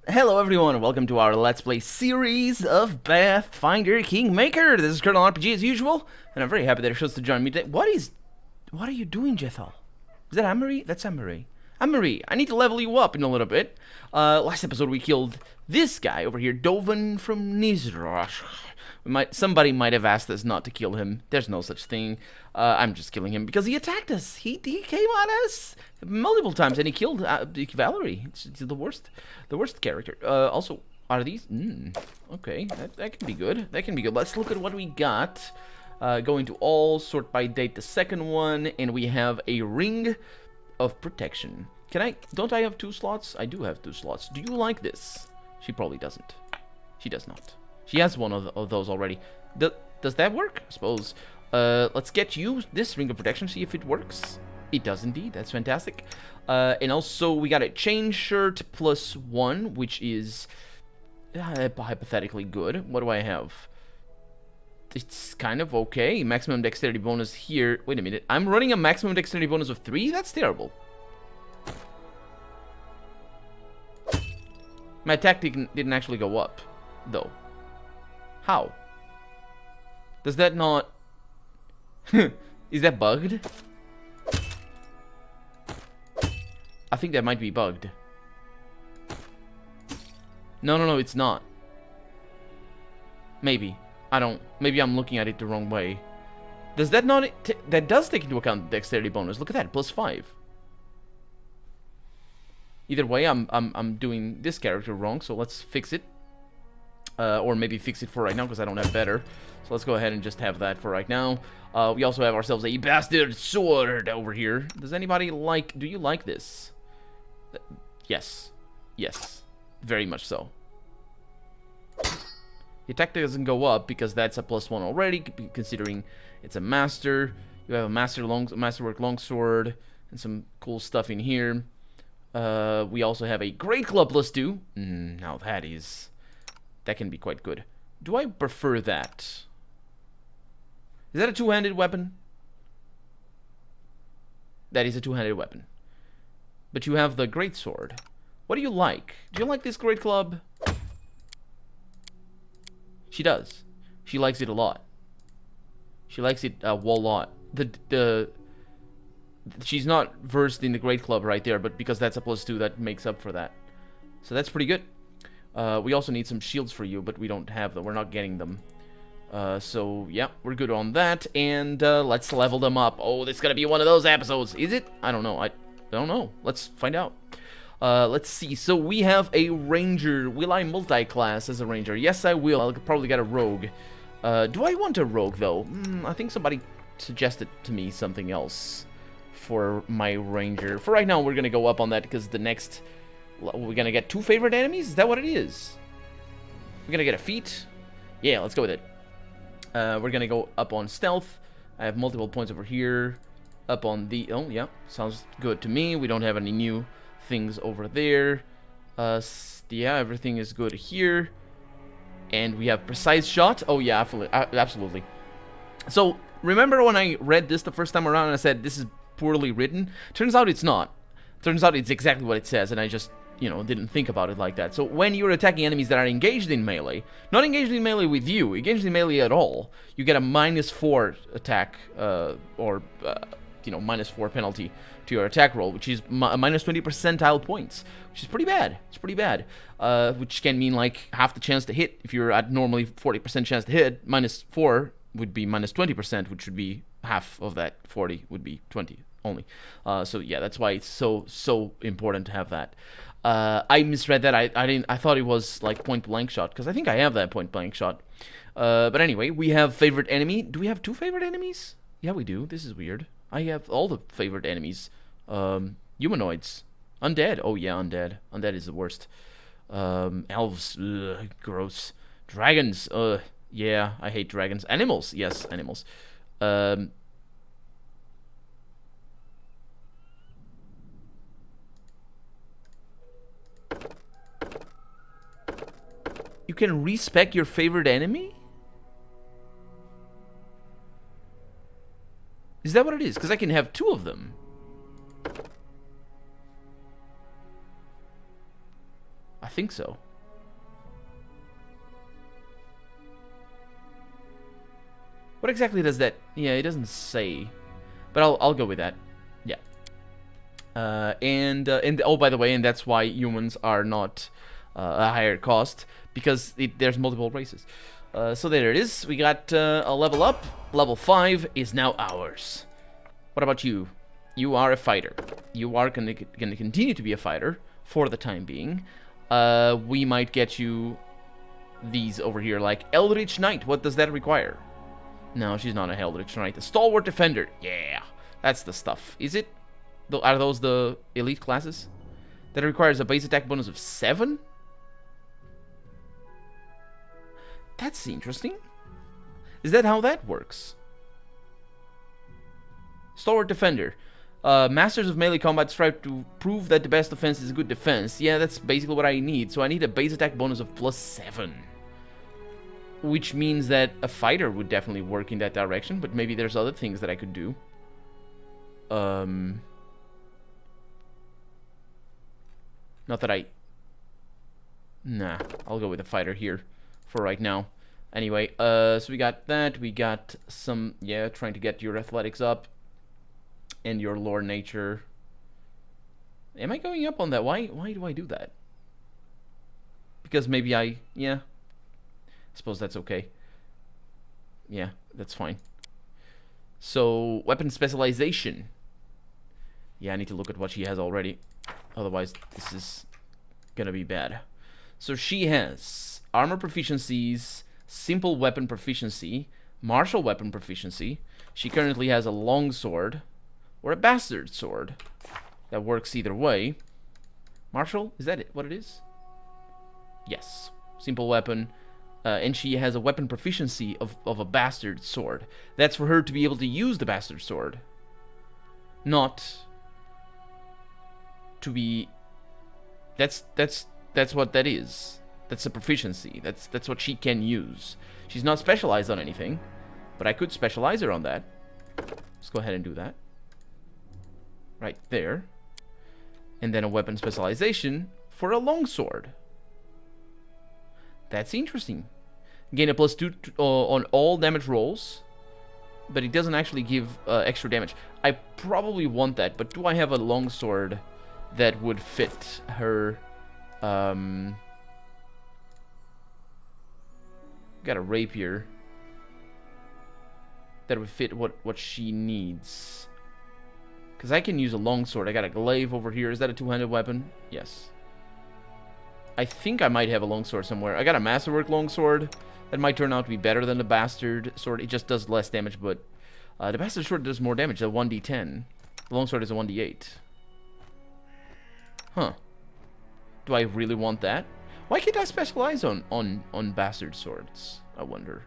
Hello everyone, welcome to our Let's Play series of Pathfinder Kingmaker. This is Colonel RPG as usual, and I'm very happy that you're chose to join me today. What are you doing, Jethal? Is that Amory? That's Amory. Amory, I need to level you up in a little bit. Last episode we killed this guy over here, Dovan from Nizrosh. Somebody might have asked us not to kill him. There's no such thing. I'm just killing him because he attacked us. He came on us multiple times and he killed Valerie. It's the worst character. Also, are these? Okay, that can be good. That can be good. Let's look at what we got. Go into all, sort by date the second one, and we have a ring of protection. Don't I have 2 slots? I do have 2 slots. Do you like this? She probably doesn't. She does not. She has one of those already. Does that work? I suppose. Let's get you this ring of protection, see if it works. It does indeed. That's fantastic. And also, we got a chain shirt +1, which is hypothetically good. What do I have? It's kind of okay. Maximum dexterity bonus here. Wait a minute. I'm running a maximum dexterity bonus of 3? That's terrible. My attack didn't actually go up, though. How? Does that not... Is that bugged? I think that might be bugged. No, it's not. Maybe. Maybe I'm looking at it the wrong way. Does that not... That does take into account the dexterity bonus. Look at that, +5. Either way, I'm doing this character wrong, so let's fix it. Or maybe fix it for right now, because I don't have better. So let's go ahead and just have that for right now. We also have ourselves a bastard sword over here. Does anybody like... Do you like this? Yes. Yes. Very much so. The attack doesn't go up, because that's a +1 already, considering it's a master. You have a masterwork longsword, and some cool stuff in here. We also have a great club +2. Now that can be quite good. Do I prefer that? Is that a two-handed weapon? That is a two-handed weapon. But you have the great sword. What do you like? Do you like this great club? She does. She likes it a lot. She likes it a whole lot. She's not versed in the great club right there, but because that's a +2, that makes up for that. So that's pretty good. We also need some shields for you, but we don't have them. We're not getting them. So, yeah, we're good on that. And let's level them up. Oh, this is going to be one of those episodes. Is it? I don't know. I don't know. Let's find out. Let's see. So we have a ranger. Will I multi-class as a ranger? Yes, I will. I'll probably get a rogue. Do I want a rogue, though? I think somebody suggested to me something else for my ranger. For right now, we're going to go up on that because the next... We're going to get 2 favorite enemies? Is that what it is? We're going to get a feat? Yeah, let's go with it. We're going to go up on stealth. I have multiple points over here. Up on the... Oh, yeah. Sounds good to me. We don't have any new things over there. Yeah, everything is good here. And we have precise shot. Oh, yeah, absolutely. So, remember when I read this the first time around and I said, this is poorly written? Turns out it's not. Turns out it's exactly what it says, and I just... didn't think about it like that. So when you're attacking enemies that are engaged in melee, not engaged in melee with you, engaged in melee at all, you get a -4 attack, or -4 penalty to your attack roll, which is -20 percentile points, which is pretty bad. It's pretty bad. Which can mean like half the chance to hit. If you're at normally 40% chance to hit, -4 would be -20%, which would be half of that 40 would be 20 only. So yeah, that's why it's so important to have that. I misread that. I thought it was like point blank shot, because I think I have that point blank shot. But anyway, we have favorite enemy. Do we have 2 favorite enemies? Yeah, we do. This is weird. I have all the favorite enemies. Humanoids. Undead. Oh yeah, undead. Undead is the worst. Elves. Ugh, gross. Dragons. Yeah, I hate dragons. Animals. Yes, animals. You can respec your favorite enemy? Is that what it is? Because I can have 2 of them. I think so. What exactly does that... Yeah, it doesn't say. But I'll go with that. Yeah. And oh, by the way, and that's why humans are not a higher cost, because there's multiple races. So there it is. We got a level up. Level 5 is now ours. What about you? You are a fighter. You are gonna continue to be a fighter for the time being. We might get you these over here, like Eldritch Knight. What does that require? No, she's not a Eldritch Knight. A Stalwart Defender. Yeah, that's the stuff. Is it? Are those the elite classes? That requires a base attack bonus of 7? That's interesting. Is that how that works? Stalwart Defender. Masters of melee combat strive to prove that the best defense is a good defense. Yeah, that's basically what I need. So I need a base attack bonus of +7. Which means that a fighter would definitely work in that direction, but maybe there's other things that I could do. Not that I... Nah, I'll go with a fighter here for right now. Anyway, so we got that. We got some, yeah, trying to get your athletics up. And your lore nature. Am I going up on that? Why do I do that? Because maybe yeah. I suppose that's okay. Yeah, that's fine. So, weapon specialization. Yeah, I need to look at what she has already. Otherwise, this is gonna be bad. So she has armor proficiencies, simple weapon proficiency, martial weapon proficiency. She currently has a longsword or a bastard sword. That works either way. Martial, is that it? What it is? Yes. Simple weapon. And she has a weapon proficiency of a bastard sword. That's for her to be able to use the bastard sword. Not to be... That's what that is. That's a proficiency. That's what she can use. She's not specialized on anything, but I could specialize her on that. Let's go ahead and do that. Right there. And then a weapon specialization for a longsword. That's interesting. Gain a +2 on all damage rolls, but it doesn't actually give extra damage. I probably want that, but do I have a longsword that would fit her? Got a rapier that would fit what she needs. Because I can use a longsword. I got a glaive over here. Is that a two-handed weapon? Yes. I think I might have a longsword somewhere. I got a masterwork longsword. That might turn out to be better than the bastard sword. It just does less damage, but the bastard sword does more damage. A 1d10. The longsword is a 1d8. Huh. Do I really want that? Why can't I specialize on bastard swords? I wonder.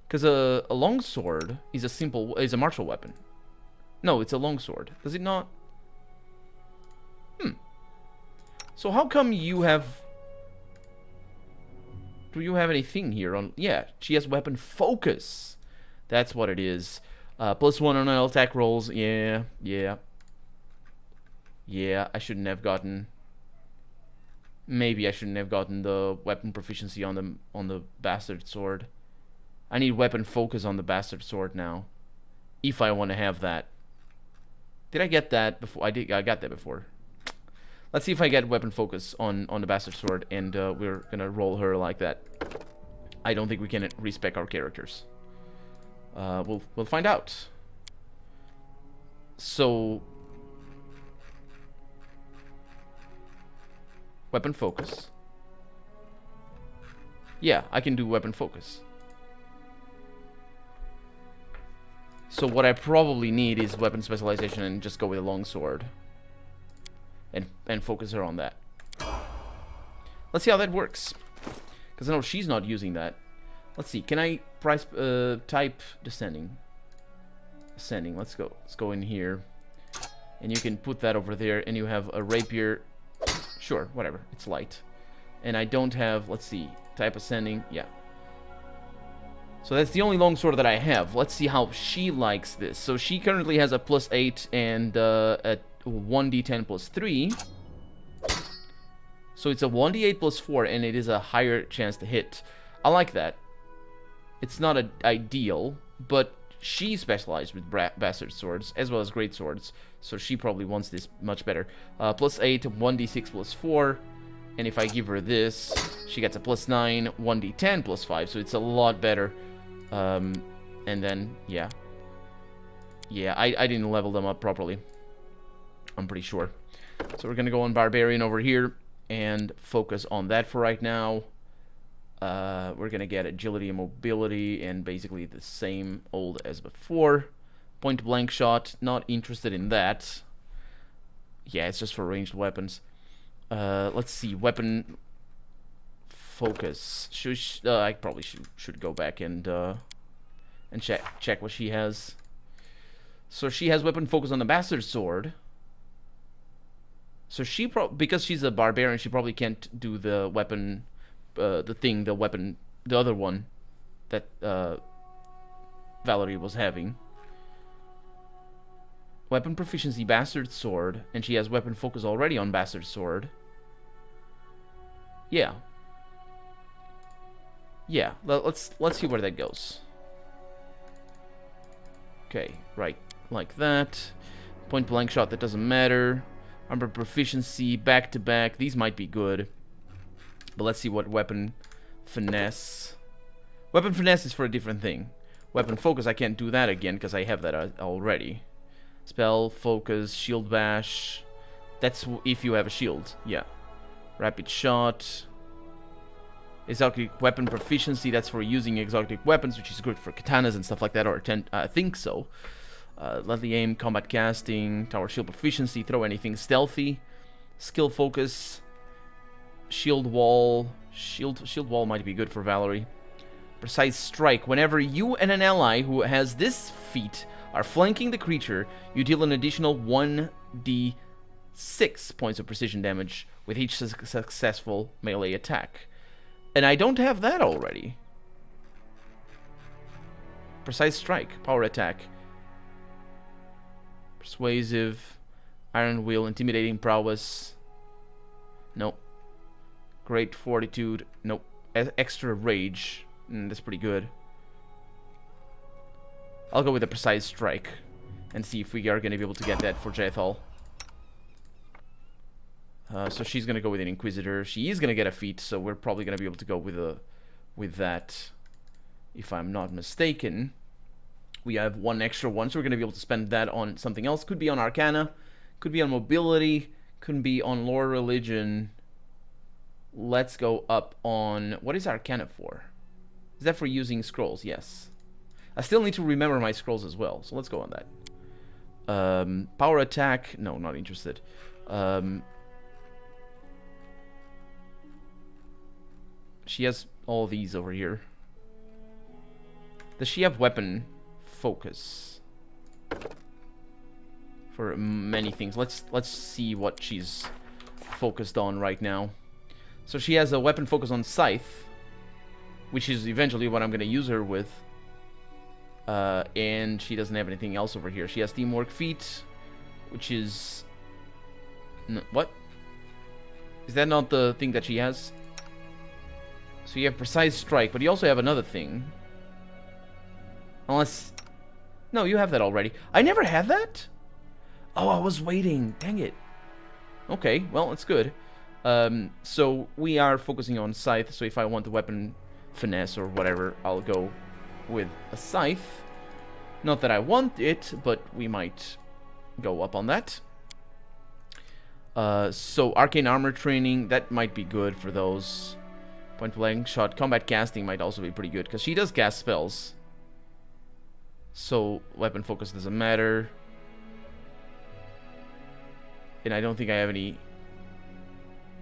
Because a longsword is a martial weapon. No, it's a longsword. Does it not? So how come you have... Do you have anything here on... Yeah, she has weapon focus. That's what it is. +1 on all attack rolls. Yeah. Yeah, I shouldn't have gotten... Maybe I shouldn't have gotten the weapon proficiency on the bastard sword. I need weapon focus on the bastard sword now. If I want to have that. Did I get that before? I got that before. Let's see if I get weapon focus on the bastard sword, and we're gonna roll her like that. I don't think we can respec our characters. We'll find out. So, weapon focus. Yeah, I can do weapon focus. So what I probably need is weapon specialization and just go with a longsword. And focus her on that. Let's see how that works. Because I know she's not using that. Let's see. Can I type descending? Ascending. Let's go. Let's go in here. And you can put that over there. And you have a rapier. Sure, whatever. It's light. And I don't have... Let's see. Type ascending. Yeah. So that's the only longsword that I have. Let's see how she likes this. So she currently has a +8 and a 1d10 +3. So it's a 1d8 plus 4, and it is a higher chance to hit. I like that. It's not ideal, but she specialized with bastard swords, as well as great swords, so she probably wants this much better. Plus 8, 1d6 plus 4, and if I give her this, she gets a plus 9, 1d10 plus 5, so it's a lot better. And then, yeah. Yeah, I didn't level them up properly, I'm pretty sure. So we're gonna go on Barbarian over here and focus on that for right now. We're gonna get agility and mobility and basically the same old as before. Point blank shot, not interested in that. Yeah, it's just for ranged weapons. Let's see, weapon focus. I probably should go back and check what she has. So she has weapon focus on the bastard sword. So because she's a barbarian, she probably can't do the weapon. The other one that Valerie was having. Weapon proficiency, bastard sword, and she has weapon focus already on bastard sword. Yeah. Yeah, let's see where that goes. Okay, right, like that. Point blank shot, that doesn't matter. Armor proficiency, back to back, these might be good. But let's see what weapon finesse. Weapon finesse is for a different thing. Weapon focus, I can't do that again because I have that already. Spell, focus, shield bash. That's if you have a shield, yeah. Rapid shot. Exotic weapon proficiency, that's for using exotic weapons, which is good for katanas and stuff like that, or I think so. Deadly aim, combat casting, tower shield proficiency, throw anything stealthy. Skill focus. Shield wall. Shield wall might be good for Valerie. Precise strike. Whenever you and an ally who has this feat are flanking the creature, you deal an additional 1d6 points of precision damage with each successful melee attack. And I don't have that already. Precise strike. Power attack. Persuasive. Iron will. Intimidating prowess. Nope. Great fortitude. Nope. Extra rage. That's pretty good. I'll go with a precise strike and see if we are going to be able to get that for Jethal. So she's going to go with an Inquisitor. She is going to get a feat, so we're probably going to be able to go with that. If I'm not mistaken. We have one extra one, so we're going to be able to spend that on something else. Could be on Arcana. Could be on Mobility. Could be on Lore Religion. Let's go up on... What is Arcana for? Is that for using scrolls? Yes. I still need to remember my scrolls as well, so let's go on that. Power attack. No, not interested. She has all these over here. Does she have weapon focus? For many things. Let's see what she's focused on right now. So she has a weapon focus on Scythe, which is eventually what I'm going to use her with. And she doesn't have anything else over here. She has Teamwork Feat, which is... what? Is that not the thing that she has? So you have Precise Strike, but you also have another thing. Unless... No, you have that already. I never had that? Oh, I was waiting. Dang it. Okay, well, it's good. So we are focusing on Scythe, so if I want the weapon finesse or whatever, I'll go with a Scythe. Not that I want it, but we might go up on that. So Arcane Armor Training, that might be good for those. Point blank shot. Combat casting might also be pretty good, because she does cast spells. So weapon focus doesn't matter. And I don't think I have any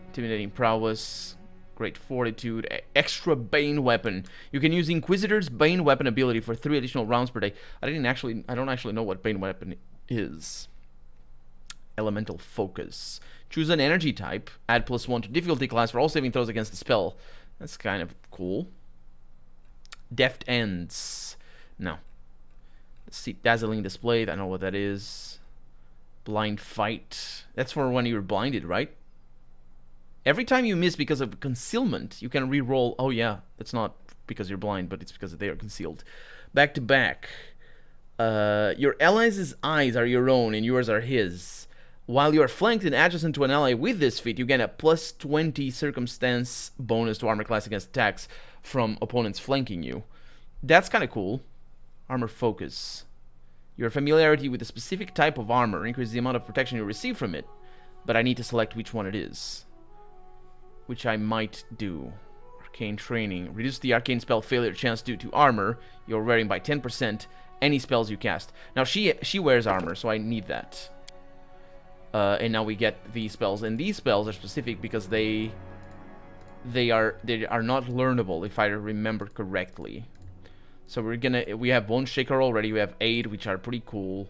intimidating prowess. Great fortitude. Extra Bane weapon. You can use Inquisitor's Bane weapon ability for 3 additional rounds per day. I don't actually know what Bane weapon is. Elemental focus. Choose an energy type. Add +1 to difficulty class for all saving throws against the spell. That's kind of cool. Deft Ends. No. Let's see. Dazzling Display. I don't know what that is. Blind Fight. That's for when you're blinded, right? Every time you miss because of concealment, you can re-roll. Oh yeah, that's not because you're blind, but it's because they are concealed. Back to back. Your allies' eyes are your own and yours are his. While you are flanked and adjacent to an ally with this feat, you gain a plus 20 circumstance bonus to armor class against attacks from opponents flanking you. That's kind of cool. Armor focus. Your familiarity with a specific type of armor increases the amount of protection you receive from it, but I need to select which one it is. Which I might do. Arcane training. Reduce the arcane spell failure chance due to armor you're wearing by 10%. Any spells you cast. Now she wears armor, so I need that. And now we get these spells, and these spells are specific because they are not learnable if I remember correctly. So we have Bone Shaker already. We have 8, which are pretty cool,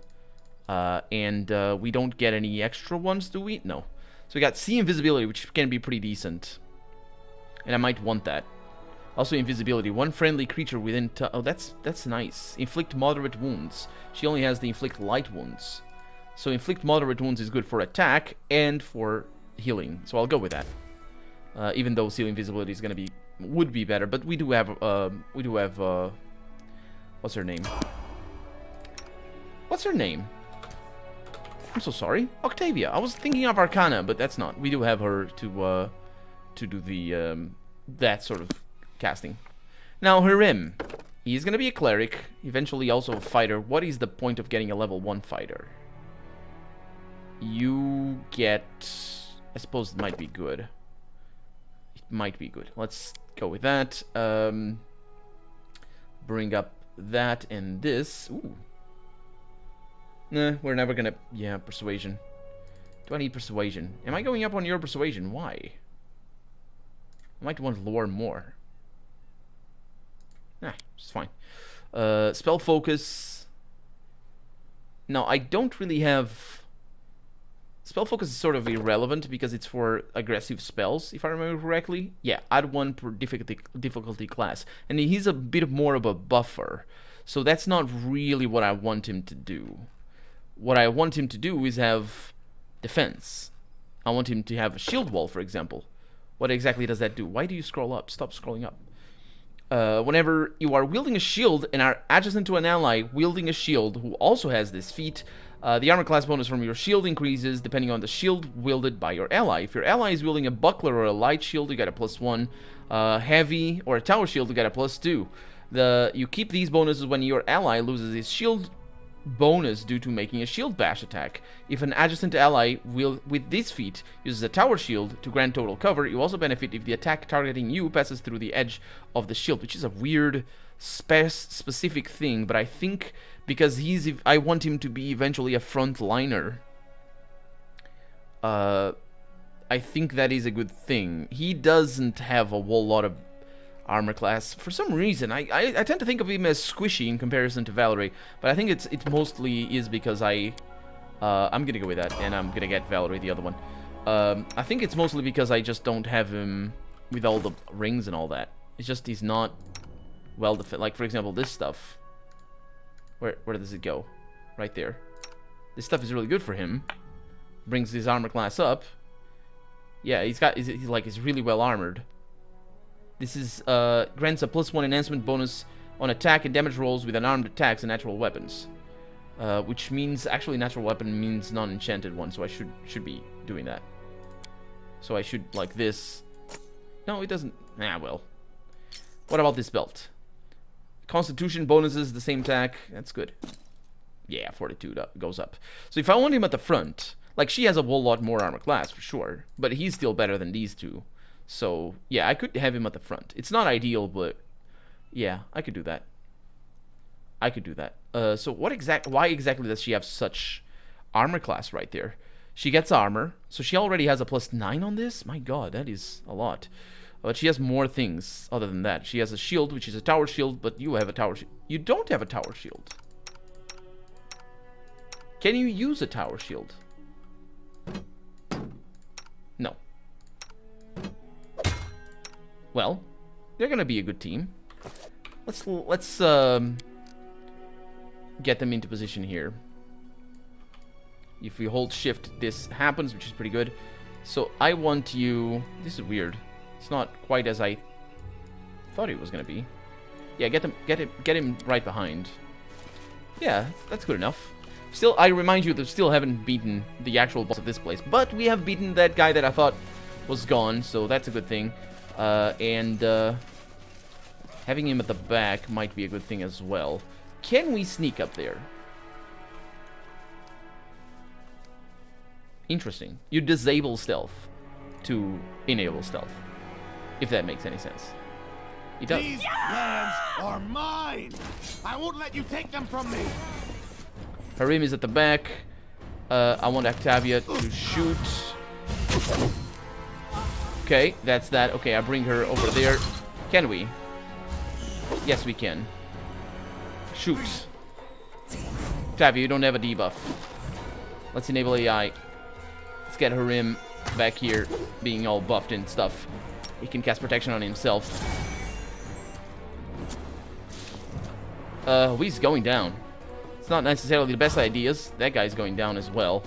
and we don't get any extra ones, do we? No. So we got See Invisibility, which can be pretty decent, and I might want that. Also Invisibility. One friendly creature within... oh, that's nice. Inflict Moderate Wounds. She only has the Inflict Light Wounds. So Inflict Moderate Wounds is good for attack and for healing. So I'll go with that. Even though Seal Invisibility is gonna be... would be better, but we do have... what's her name? What's her name? I'm so sorry. Octavia. I was thinking of Arcana, but that's not. We do have her to do the... that sort of... casting. Now, Hirim. He's gonna be a cleric, eventually also a fighter. What is the point of getting a level 1 fighter? You get... I suppose it might be good. It might be good. Let's go with that. Bring up that and this. Ooh. Nah, we're never gonna... Yeah, persuasion. Do I need persuasion? Am I going up on your persuasion? Why? I might want lore more. Nah, it's fine. Spell focus. Now, I don't really have... Spell focus is sort of irrelevant because it's for aggressive spells, if I remember correctly. Yeah, add 1 per difficulty class. And he's a bit more of a buffer. So that's not really what I want him to do. What I want him to do is have defense. I want him to have a shield wall, for example. What exactly does that do? Why do you scroll up? Stop scrolling up. Whenever you are wielding a shield and are adjacent to an ally wielding a shield who also has this feat, the armor class bonus from your shield increases depending on the shield wielded by your ally. If your ally is wielding a buckler or a light shield, you get a +1. Heavy or a tower shield, you get a +2. You keep these bonuses when your ally loses his shield bonus due to making a shield bash attack. If an adjacent ally with this feat uses a tower shield to grant total cover, you also benefit if the attack targeting you passes through the edge of the shield, which is a weird specific thing, but I think because I want him to be eventually a frontliner, I think that is a good thing. He doesn't have a whole lot of armor class. For some reason, I tend to think of him as squishy in comparison to Valerie, but I think it mostly is because I'm gonna go with that, and I'm gonna get Valerie, the other one. I think it's mostly because I just don't have him with all the rings and all that. It's just he's not well defended. Like, for example, this stuff. Where does it go? Right there. This stuff is really good for him. Brings his armor class up. Yeah, he's really well armored. This is grants a +1 enhancement bonus on attack and damage rolls with unarmed attacks and natural weapons, which means actually natural weapon means non-enchanted one, so I should be doing that. So I should like this. No, it doesn't. Ah, well. What about this belt? Constitution bonuses the same attack. That's good. Yeah, fortitude goes up. So if I want him at the front, like she has a whole lot more armor class for sure, but he's still better than these two. So, yeah, I could have him at the front. It's not ideal, but yeah, I could do that. I could do that. So why exactly does she have such armor class right there? She gets armor, so she already has a +9 on this? My god, that is a lot. But she has more things other than that. She has a shield, which is a tower shield, but you have a tower shield. You don't have a tower shield. Can you use a tower shield? No. Well, they're gonna be a good team. Let's get them into position here. If we hold shift, this happens, which is pretty good. So I want you... This is weird. It's not quite as I thought it was gonna be. Yeah, get him right behind. Yeah, that's good enough. Still, I remind you that we still haven't beaten the actual boss of this place, but we have beaten that guy that I thought was gone, so that's a good thing. Having him at the back might be a good thing as well. Can we sneak up there? Interesting. You disable stealth to enable stealth, if that makes any sense. It does. These lands are mine. I won't let you take them from me. Harim is at the back. I want Octavia to shoot. Okay, that's that. Okay, I bring her over there. Can we? Yes, we can. Shoot. Octavia, you don't have a debuff. Let's enable AI. Let's get Harim back here, being all buffed and stuff. He can cast protection on himself. He's going down. It's not necessarily the best ideas. That guy's going down as well.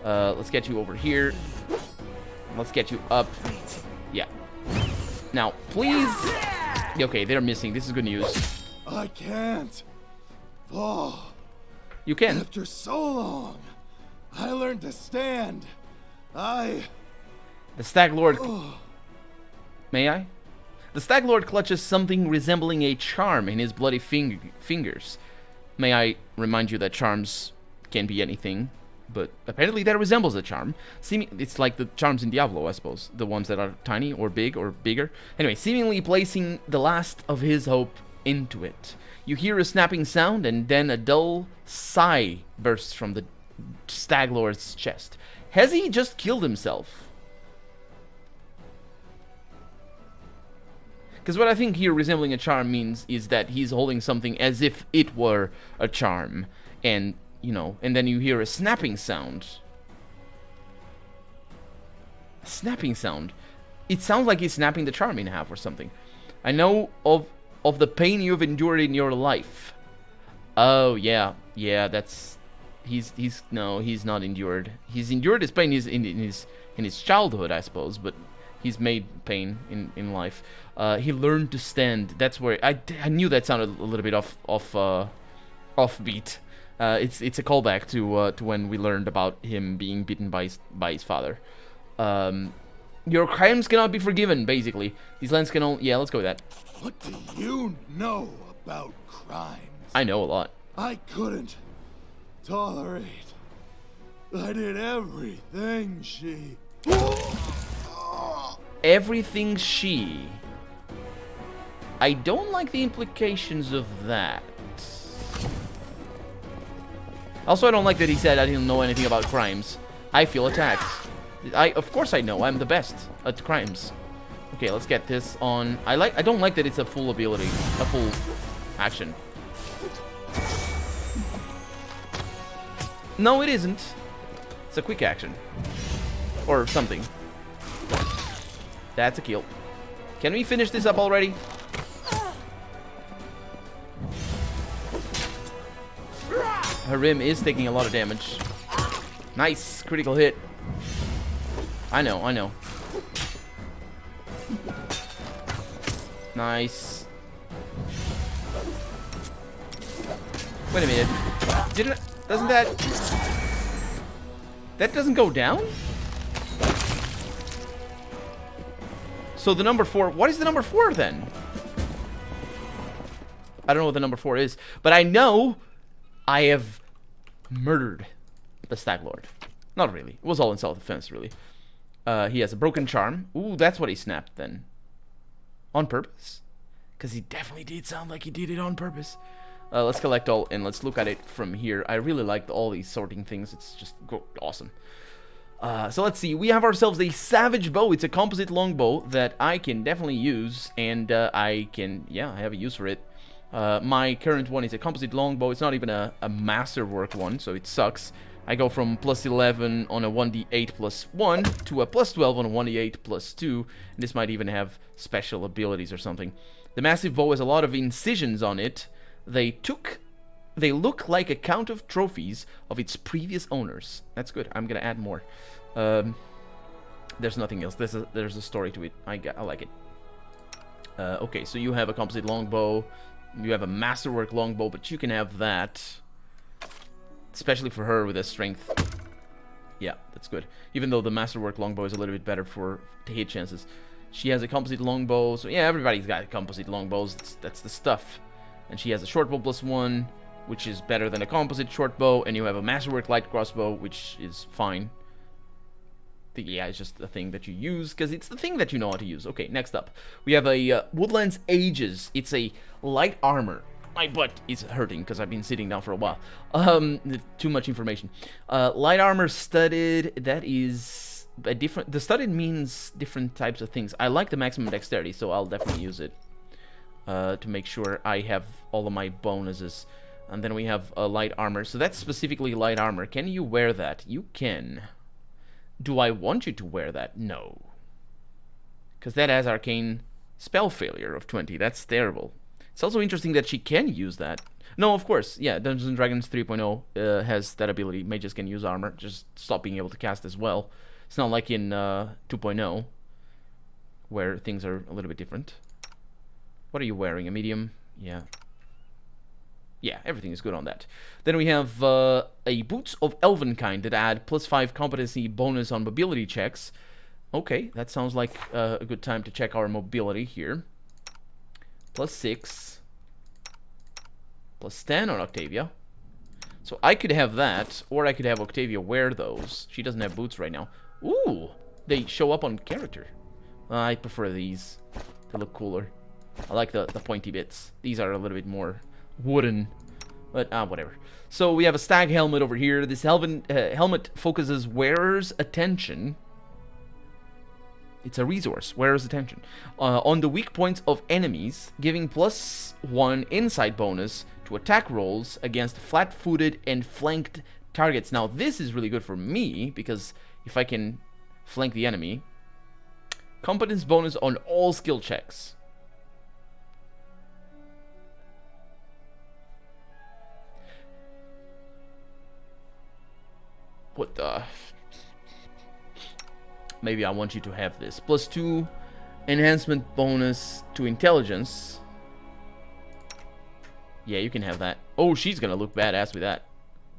Let's get you over here. Let's get you up. Yeah. Now, please. Okay, they're missing. This is good news. I can't fall. You can. After so long, I learned to stand. The Stag Lord. May I? The Stag Lord clutches something resembling a charm in his bloody fingers. May I remind you that charms can be anything, but apparently that resembles a charm. It's like the charms in Diablo, I suppose. The ones that are tiny or big or bigger. Anyway, seemingly placing the last of his hope into it. You hear a snapping sound, and then a dull sigh bursts from the Stag Lord's chest. Has he just killed himself? Because what I think here resembling a charm means is that he's holding something as if it were a charm. And, you know, and then you hear a snapping sound. A snapping sound. It sounds like he's snapping the charm in half or something. I know of the pain you've endured in your life. Oh, yeah. Yeah, that's... No, he's not endured. He's endured his pain in his childhood, I suppose, but he's made pain in life. He learned to stand. That's where I knew that sounded a little bit offbeat. It's a callback to when we learned about him being beaten by his father. Your crimes cannot be forgiven. Basically, these lands can only. Yeah, let's go with that. What do you know about crimes? I know a lot. I couldn't tolerate. I did everything she. Everything she. I don't like the implications of that. Also, I don't like that he said I didn't know anything about crimes. I feel attacked. Of course I know. I'm the best at crimes. Okay, let's get this on. I don't like that it's a full ability, a full action. No, it isn't. It's a quick action. Or something. That's a kill. Can we finish this up already? Harim is taking a lot of damage. Nice. Critical hit. I know. Nice. Wait a minute. Doesn't that... That doesn't go down? So the number 4... What is the number 4 then? I don't know what the number 4 is. But I know I have murdered the Stag Lord. Not really. It was all in self-defense, really. He has a broken charm. Ooh, that's what he snapped then. On purpose? Because he definitely did sound like he did it on purpose. Let's collect all and let's look at it from here. I really liked all these sorting things. It's just awesome. So let's see. We have ourselves a Savage Bow. It's a composite longbow that I can definitely use. And I have a use for it. My current one is a composite longbow. It's not even a masterwork one, so it sucks. I go from plus 11 on a 1d8 plus 1 to a plus 12 on a 1d8 plus 2. And this might even have special abilities or something. The massive bow has a lot of incisions on it. They look like a count of trophies of its previous owners. That's good. I'm gonna add more. There's nothing else. There's a story to it. I like it. Okay, so you have a composite longbow. You have a masterwork longbow, but you can have that. Especially for her with a strength. Yeah, that's good. Even though the masterwork longbow is a little bit better to hit chances. She has a composite longbow, so yeah, everybody's got composite longbows. That's the stuff. And she has a short bow +1, which is better than a composite short bow, and you have a masterwork light crossbow, which is fine. Yeah, it's just the thing that you use, because it's the thing that you know how to use. Okay, next up. We have a Woodlands Aegis. It's a light armor. My butt is hurting, because I've been sitting down for a while. Too much information. Light armor studded, that is a different... The studded means different types of things. I like the maximum dexterity, so I'll definitely use it. To make sure I have all of my bonuses. And then we have a light armor. So that's specifically light armor. Can you wear that? You can. Do I want you to wear that? No. Because that has arcane spell failure of 20. That's terrible. It's also interesting that she can use that. No, of course. Yeah, Dungeons & Dragons 3.0 has that ability. Mages can use armor. Just stop being able to cast as well. It's not like in 2.0, where things are a little bit different. What are you wearing? A medium? Yeah. Yeah, everything is good on that. Then we have a Boots of Elvenkind that add +5 competency bonus on mobility checks. Okay, that sounds like a good time to check our mobility here. +6. +10 on Octavia. So I could have that, or I could have Octavia wear those. She doesn't have boots right now. Ooh, they show up on character. I prefer these. They look cooler. I like the pointy bits. These are a little bit more wooden, but whatever. So we have a stag helmet over here. This helmet focuses wearer's attention. It's a resource, wearer's attention, on the weak points of enemies, giving +1 insight bonus to attack rolls against flat-footed and flanked targets. Now this is really good for me, because if I can flank the enemy, competence bonus on all skill checks. What the... Maybe I want you to have this. +2 enhancement bonus to intelligence. Yeah, you can have that. Oh, she's gonna look badass with that.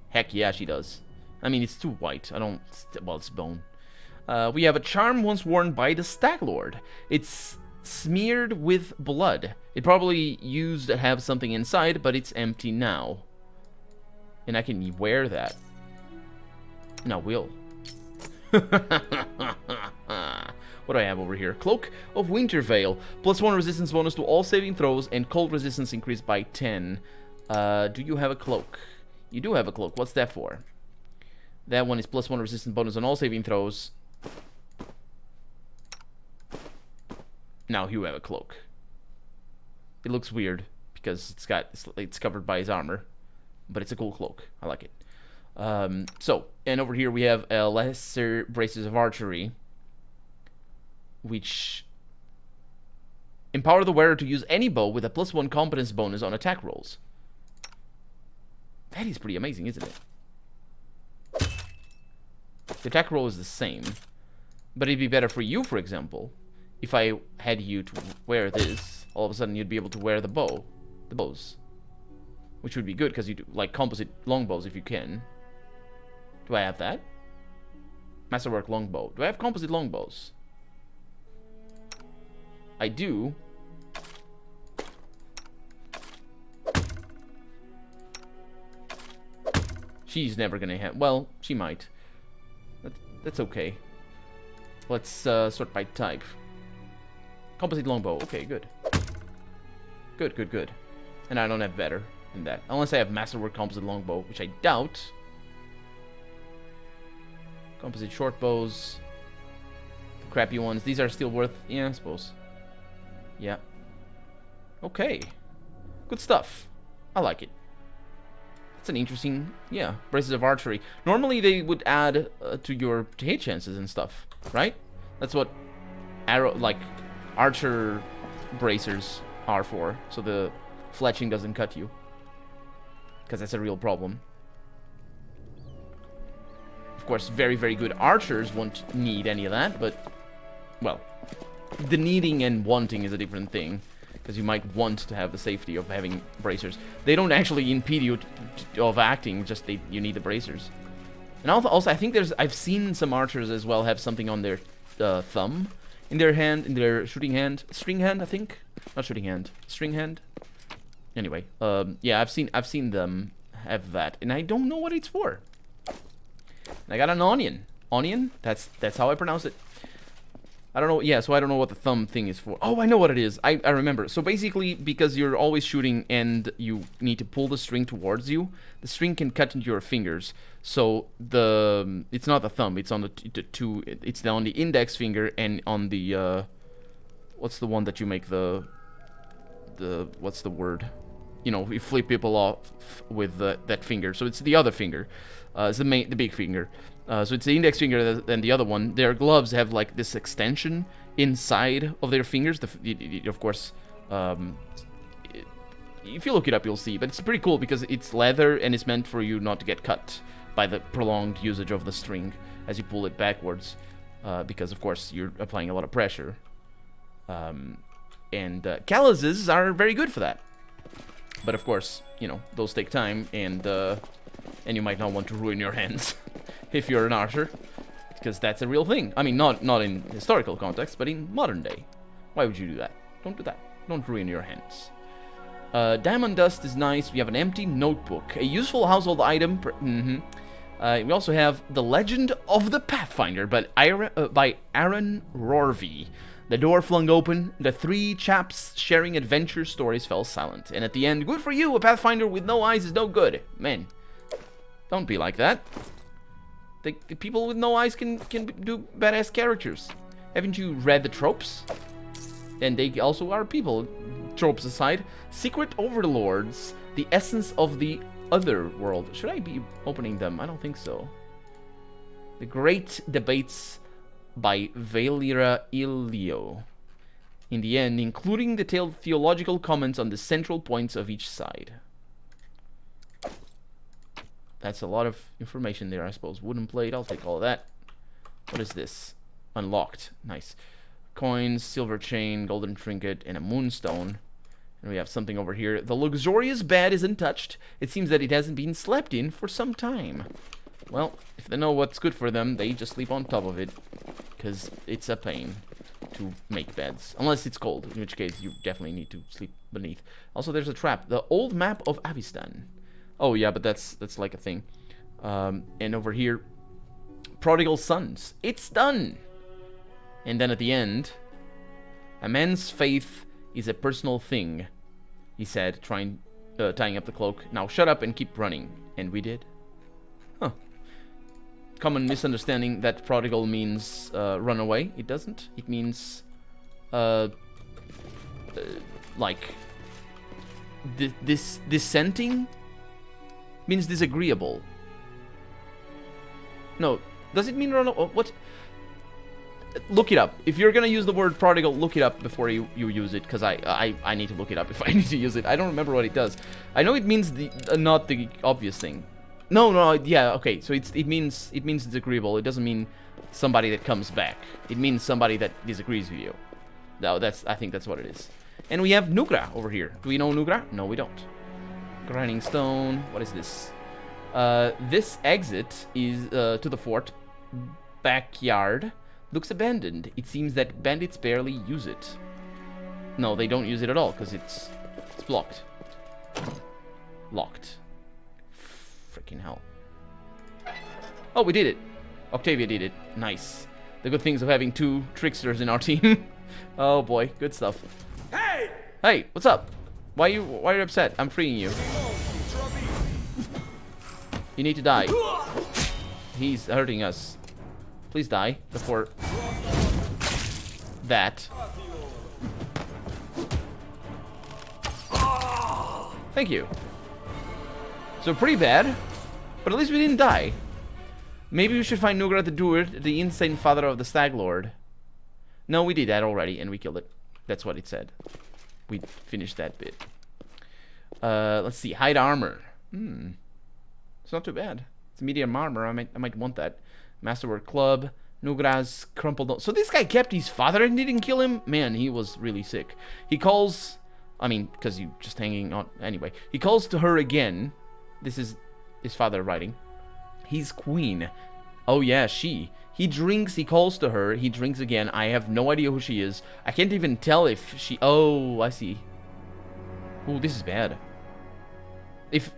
Heck yeah, she does. I mean, it's too white. I don't... Well, it's bone. We have a charm once worn by the Stag Lord. It's smeared with blood. It probably used to have something inside, but it's empty now. And I can wear that. And I will. What do I have over here? Cloak of Wintervale. +1 resistance bonus to all saving throws and cold resistance increased by 10. Do you have a cloak? You do have a cloak. What's that for? That one is +1 resistance bonus on all saving throws. Now you have a cloak. It looks weird because it's covered by his armor, but it's a cool cloak. I like it. And over here we have a lesser braces of archery, which empower the wearer to use any bow with a +1 competence bonus on attack rolls. That is pretty amazing, isn't it? The attack roll is the same, but it'd be better for you, for example, if I had you to wear this. All of a sudden you'd be able to wear the bows, which would be good because you do like composite longbows if you can. Do I have that? Masterwork longbow. Do I have composite longbows? I do. She's never gonna have... Well, she might. That's okay. Let's sort by type. Composite longbow. Okay, good. Good. And I don't have better than that. Unless I have Masterwork composite longbow, which I doubt. Composite short bows. The crappy ones. These are still worth... Yeah, I suppose. Yeah. Okay. Good stuff. I like it. It's an interesting... Yeah. Braces of archery. Normally they would add to your hit chances and stuff. Right? That's what archer bracers are for. So the fletching doesn't cut you. Because that's a real problem. Of course, very, very good archers won't need any of that, but, well, the needing and wanting is a different thing, because you might want to have the safety of having bracers. They don't actually impede you of acting, just you need the bracers. And also, I think I've seen some archers as well have something on their thumb, in their hand, in their shooting hand, string hand, I think, not shooting hand, string hand. Anyway, yeah, I've seen them have that, and I don't know what it's for. And I got an onion. Onion? That's how I pronounce it. I don't know, yeah, so I don't know what the thumb thing is for. Oh, I know what it is. I remember. So basically, because you're always shooting and you need to pull the string towards you, the string can cut into your fingers. So it's not the thumb, it's on it's on the index finger and on the, what's the one that you make what's the word? You know, you flip people off with that finger. So it's the other finger. It's the big finger. So it's the index finger and the other one. Their gloves have like this extension inside of their fingers. Of course, if you look it up, you'll see. But it's pretty cool because it's leather and it's meant for you not to get cut by the prolonged usage of the string as you pull it backwards. Because, of course, you're applying a lot of pressure. Calluses are very good for that. But, of course, you know, those take time and you might not want to ruin your hands. If you're an archer, because that's a real thing. I mean, not in historical context, but in modern day. Why would you do that? Don't do that. Don't ruin your hands. Diamond dust is nice. We have an empty notebook, a useful household item. We also have The Legend of the Pathfinder by Aaron Rorvey. The door flung open. The three chaps sharing adventure stories fell silent. And at the end, good for you. A Pathfinder with no eyes is no good. Man, don't be like that. The people with no eyes can do badass characters. Haven't you read the tropes? And they also are people. Tropes aside, secret overlords, the essence of the other world. Should I be opening them? I don't think so. The Great Debates by Valera Ilio. In the end, including detailed theological comments on the central points of each side. That's a lot of information there, I suppose. Wooden plate, I'll take all of that. What is this? Unlocked. Nice. Coins, silver chain, golden trinket, and a moonstone. And we have something over here. The luxurious bed is untouched. It seems that it hasn't been slept in for some time. Well, if they know what's good for them, they just sleep on top of it. Because it's a pain to make beds. Unless it's cold, in which case you definitely need to sleep beneath. Also, there's a trap. The old map of Avistan. Oh yeah, but that's like a thing. And over here, Prodigal Sons. It's done! And then at the end, a man's faith is a personal thing, he said, tying up the cloak. Now shut up and keep running. And we did. Huh. Common misunderstanding that prodigal means run away. It doesn't. It means like dissenting means disagreeable. No, does it mean run away? What? Look it up. If you're gonna use the word prodigal, look it up before you use it, because I need to look it up if I need to use it. I don't remember what it does. I know it means not the obvious thing. No, yeah, okay. So it means disagreeable. It doesn't mean somebody that comes back. It means somebody that disagrees with you. No, I think that's what it is. And we have Nugra over here. Do we know Nugra? No, we don't. Grinding stone. What is this? This exit is to the fort backyard. Looks abandoned. It seems that bandits barely use it. No, they don't use it at all, because it's blocked. Locked. Freaking hell. Oh, we did it. Octavia did it. Nice. The good things of having two tricksters in our team. Oh boy, good stuff. Hey! Hey, what's up? Why are you upset? I'm freeing you. You need to die. He's hurting us. Please die before that. Thank you. So pretty bad, but at least we didn't die. Maybe we should find Nugra the Druid, the insane father of the Stag Lord. No, we did that already, and we killed it. That's what it said. We finished that bit. Let's see. Hide armor. It's not too bad. It's medium armor. I might want that. Masterwork Club. Nugras crumpled. So this guy kept his father and didn't kill him? Man, he was really sick. He calls... I mean, because you just hanging on... Anyway, he calls to her again. This is his father writing. He's queen. Oh yeah, she. He drinks, he calls to her, he drinks again. I have no idea who she is. I can't even tell if she... Oh, I see. Oh, this is bad. If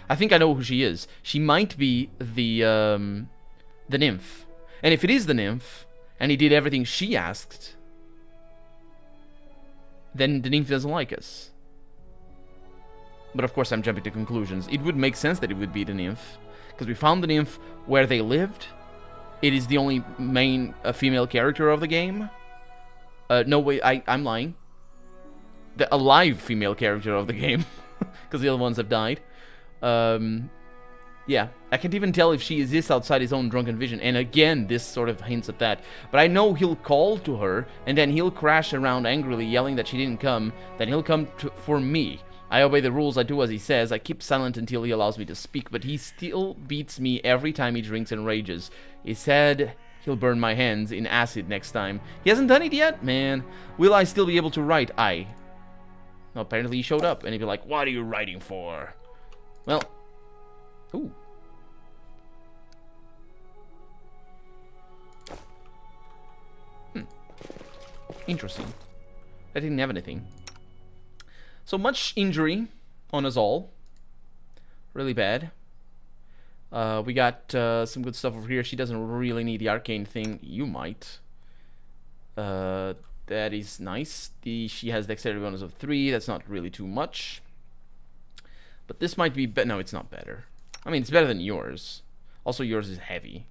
I think I know who she is. She might be the nymph. And if it is the nymph, and he did everything she asked, then the nymph doesn't like us. But of course I'm jumping to conclusions. It would make sense that it would be the nymph, because we found the nymph where they lived. It is the only main female character of the game. No, wait, I'm lying. The alive female character of the game, because the other ones have died. Yeah, I can't even tell if she exists outside his own drunken vision, and again, this sort of hints at that. But I know he'll call to her, and then he'll crash around angrily, yelling that she didn't come, then he'll come for me. I obey the rules, I do as he says, I keep silent until he allows me to speak, but he still beats me every time he drinks and rages. He said he'll burn my hands in acid next time. He hasn't done it yet? Man, will I still be able to write? No, apparently he showed up, and he'd be like, what are you writing for? Well... Ooh. Interesting. I didn't have anything. So much injury on us all. Really bad. We got some good stuff over here. She doesn't really need the arcane thing. You might. That is nice. She has dexterity bonus of 3. That's not really too much. But this might be better. No, it's not better. I mean, it's better than yours. Also, yours is heavy.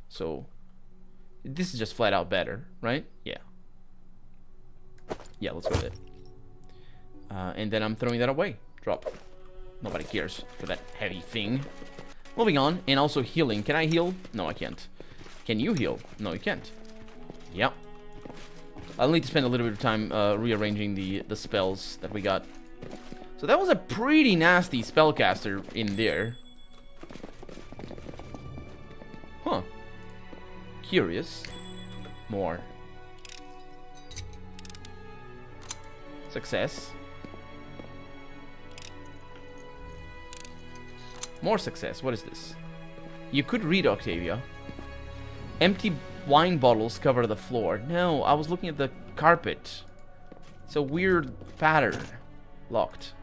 So, this is just flat out better, right? Yeah. Yeah, let's go with it. And then I'm throwing that away. Drop. Nobody cares for that heavy thing. Moving on, and also healing. Can I heal? No, I can't. Can you heal? No, you can't. Yep. I'll need to spend a little bit of time rearranging the spells that we got. So that was a pretty nasty spellcaster in there. Huh. Curious. More. Success. More success. What is this? You could read, Octavia. Empty wine bottles cover the floor. No, I was looking at the carpet. It's a weird pattern. Locked.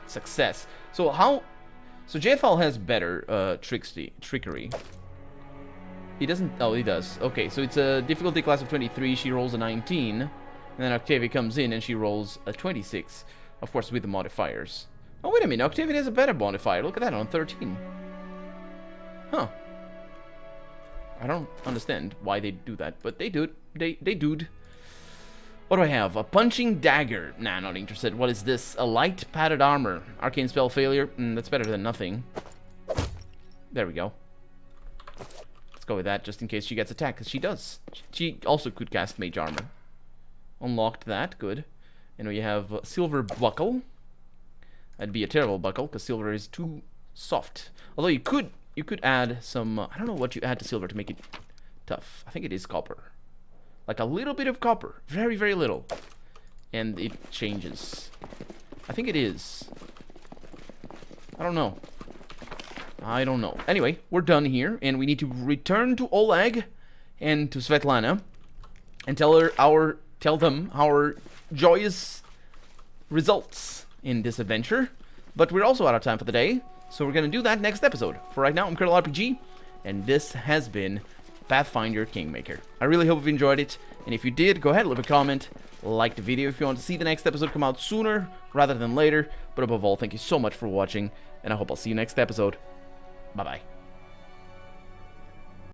Success. So how... So JFL has better trickery. He doesn't... Oh, he does. Okay, so it's a difficulty class of 23. She rolls a 19. And then Octavia comes in and she rolls a 26. Of course, with the modifiers. Oh, wait a minute. Octavia has a better modifier. Look at that, on 13. Huh. I don't understand why they do that, but they do. They do. What do I have? A punching dagger. Nah, not interested. What is this? A light padded armor. Arcane spell failure. That's better than nothing. There we go. Let's go with that, just in case she gets attacked, because she does. She also could cast mage armor. Unlocked that. Good. And we have silver buckle. That'd be a terrible buckle, because silver is too soft. Although you could add some... I don't know what you add to silver to make it tough. I think it is copper. Like a little bit of copper. Very, very little. And it changes. I think it is. I don't know. I don't know. Anyway, we're done here. And we need to return to Oleg and to Svetlana. And tell them our joyous results in this adventure. But we're also out of time for the day. So we're going to do that next episode. For right now, I'm Colonel RPG. And this has been... Pathfinder Kingmaker. I really hope you've enjoyed it, and if you did, go ahead, leave a comment, like the video if you want to see the next episode come out sooner rather than later, but above all, thank you so much for watching, and I hope I'll see you next episode. Bye-bye.